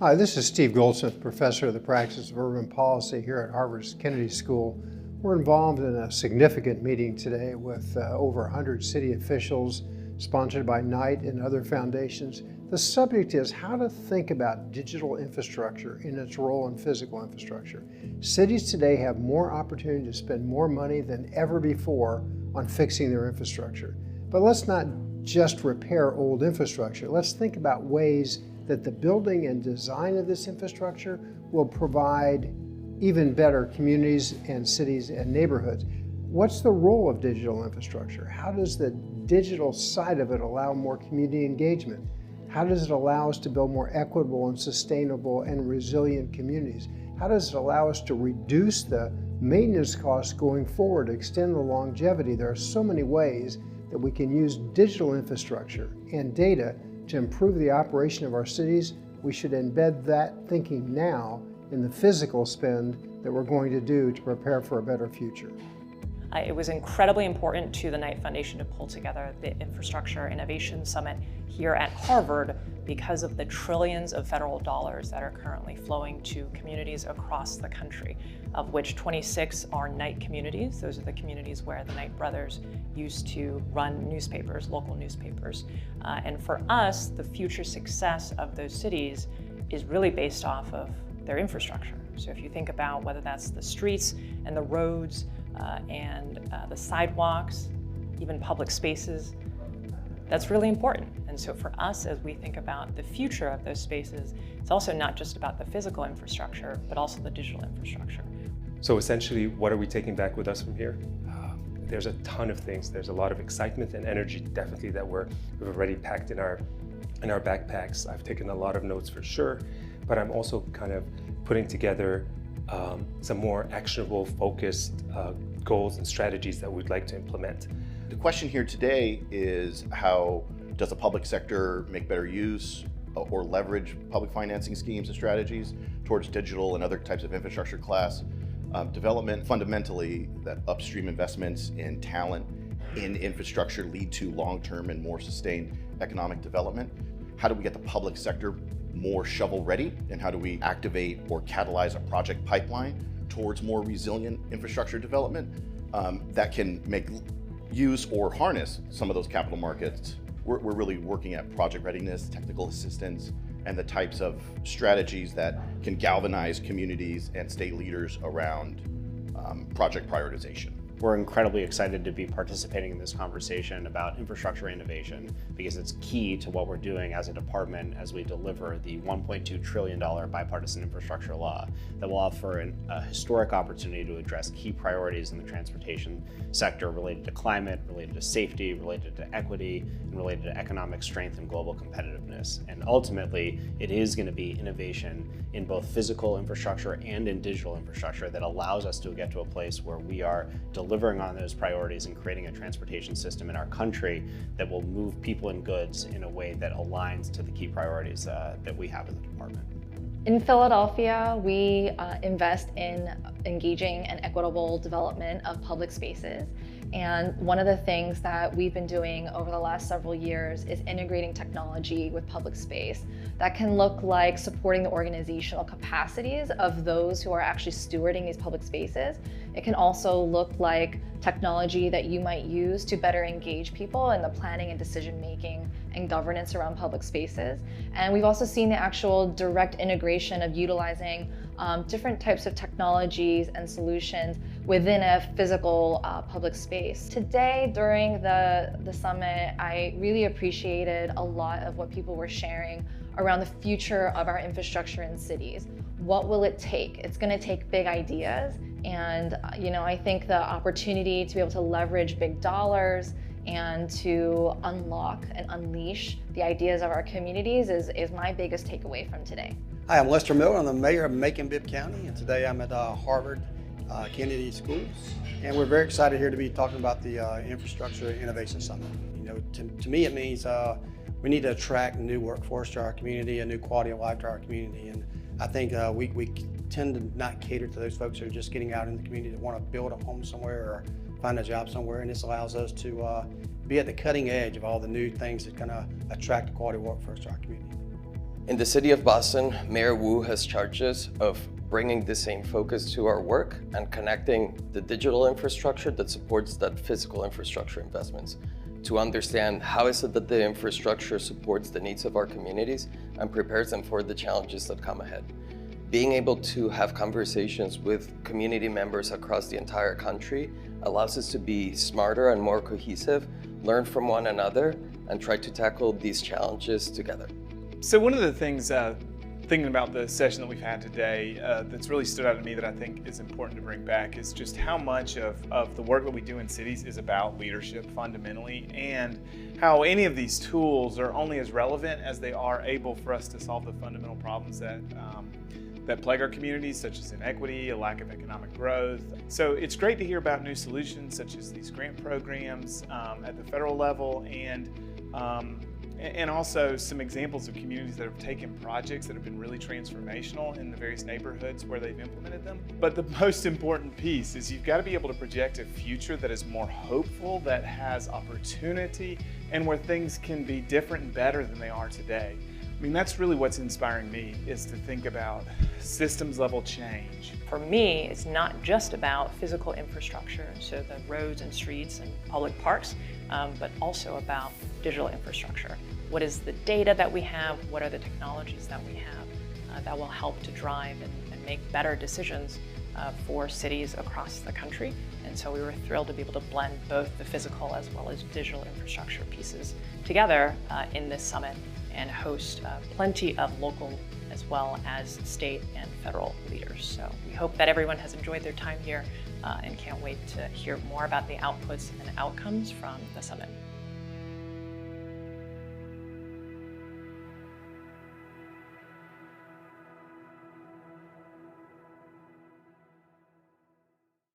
Hi, this is Steve Goldsmith, professor of the practice of urban policy here at Harvard's Kennedy School. We're involved in a significant meeting today with over 100 city officials, sponsored by Knight and other foundations. The subject is how to think about digital infrastructure in its role in physical infrastructure. Cities today have more opportunity to spend more money than ever before on fixing their infrastructure. But let's not just repair old infrastructure. Let's think about ways that the building and design of this infrastructure will provide even better communities and cities and neighborhoods. What's the role of digital infrastructure? How does the digital side of it allow more community engagement? How does it allow us to build more equitable and sustainable and resilient communities? How does it allow us to reduce the maintenance costs going forward, extend the longevity? There are so many ways that we can use digital infrastructure and data to improve the operation of our cities. We should embed that thinking now in the physical spend that we're going to do to prepare for a better future. It was incredibly important to the Knight Foundation to pull together the Infrastructure Innovation Summit here at Harvard because of the trillions of federal dollars that are currently flowing to communities across the country, of which 26 are Knight communities. Those are the communities where the Knight brothers used to run newspapers, local newspapers. And for us, the future success of those cities is really based off of their infrastructure. So if you think about whether that's the streets and the roads and the sidewalks, even public spaces, that's really important. And so for us, as we think about the future of those spaces, it's also not just about the physical infrastructure, but also the digital infrastructure. So essentially, what are we taking back with us from here? There's a ton of things. There's a lot of excitement and energy, definitely, that we've already packed in our backpacks. I've taken a lot of notes for sure, but I'm also kind of putting together some more actionable, focused goals and strategies that we'd like to implement. The question here today is, how does the public sector make better use or leverage public financing schemes and strategies towards digital and other types of infrastructure class development? Fundamentally, that upstream investments in talent in infrastructure lead to long-term and more sustained economic development. How do we get the public sector more shovel ready, and how do we activate or catalyze a project pipeline towards more resilient infrastructure development that can make use or harness some of those capital markets? We're really working at project readiness, technical assistance, and the types of strategies that can galvanize communities and state leaders around project prioritization. We're incredibly excited to be participating in this conversation about infrastructure innovation because it's key to what we're doing as a department as we deliver the $1.2 trillion bipartisan infrastructure law that will offer a historic opportunity to address key priorities in the transportation sector related to climate, related to safety, related to equity, and related to economic strength and global competitiveness. And ultimately, it is going to be innovation in both physical infrastructure and in digital infrastructure that allows us to get to a place where we are delivering on those priorities and creating a transportation system in our country that will move people and goods in a way that aligns to the key priorities that we have as a department. In Philadelphia, we invest in engaging and equitable development of public spaces. And one of the things that we've been doing over the last several years is integrating technology with public space. That can look like supporting the organizational capacities of those who are actually stewarding these public spaces. It can also look like technology that you might use to better engage people in the planning and decision-making and governance around public spaces. And we've also seen the actual direct integration of utilizing different types of technologies and solutions within a physical public space. Today, during the summit, I really appreciated a lot of what people were sharing around the future of our infrastructure in cities. What will it take? It's going to take big ideas. And I think the opportunity to be able to leverage big dollars and to unlock and unleash the ideas of our communities is my biggest takeaway from today. Hi, I'm Lester Miller. I'm the mayor of Macon-Bibb County, and today I'm at Harvard Kennedy School, and we're very excited here to be talking about the Infrastructure Innovation Summit. To me, it means we need to attract a new workforce to our community, a new quality of life to our community, and I think we tend to not cater to those folks who are just getting out in the community that want to build a home somewhere or find a job somewhere, and this allows us to be at the cutting edge of all the new things that can attract a quality workforce to our community. In the city of Boston, Mayor Wu has charged us of bringing the same focus to our work and connecting the digital infrastructure that supports that physical infrastructure investments to understand how is it that the infrastructure supports the needs of our communities and prepares them for the challenges that come ahead. Being able to have conversations with community members across the entire country allows us to be smarter and more cohesive, learn from one another, and try to tackle these challenges together. So one of the things, thinking about the session that we've had today, that's really stood out to me that I think is important to bring back is just how much of the work that we do in cities is about leadership fundamentally, and how any of these tools are only as relevant as they are able for us to solve the fundamental problems that plague our communities, such as inequity, a lack of economic growth. So it's great to hear about new solutions such as these grant programs at the federal level, and also some examples of communities that have taken projects that have been really transformational in the various neighborhoods where they've implemented them. But the most important piece is you've got to be able to project a future that is more hopeful, that has opportunity, and where things can be different and better than they are today. I mean, that's really what's inspiring me, is to think about systems level change. For me, it's not just about physical infrastructure, so the roads and streets and public parks, but also about digital infrastructure. What is the data that we have? What are the technologies that we have that will help to drive and make better decisions for cities across the country? And so we were thrilled to be able to blend both the physical as well as digital infrastructure pieces together in this summit, and host plenty of local as well as state and federal leaders. So we hope that everyone has enjoyed their time here and can't wait to hear more about the outputs and outcomes from the summit.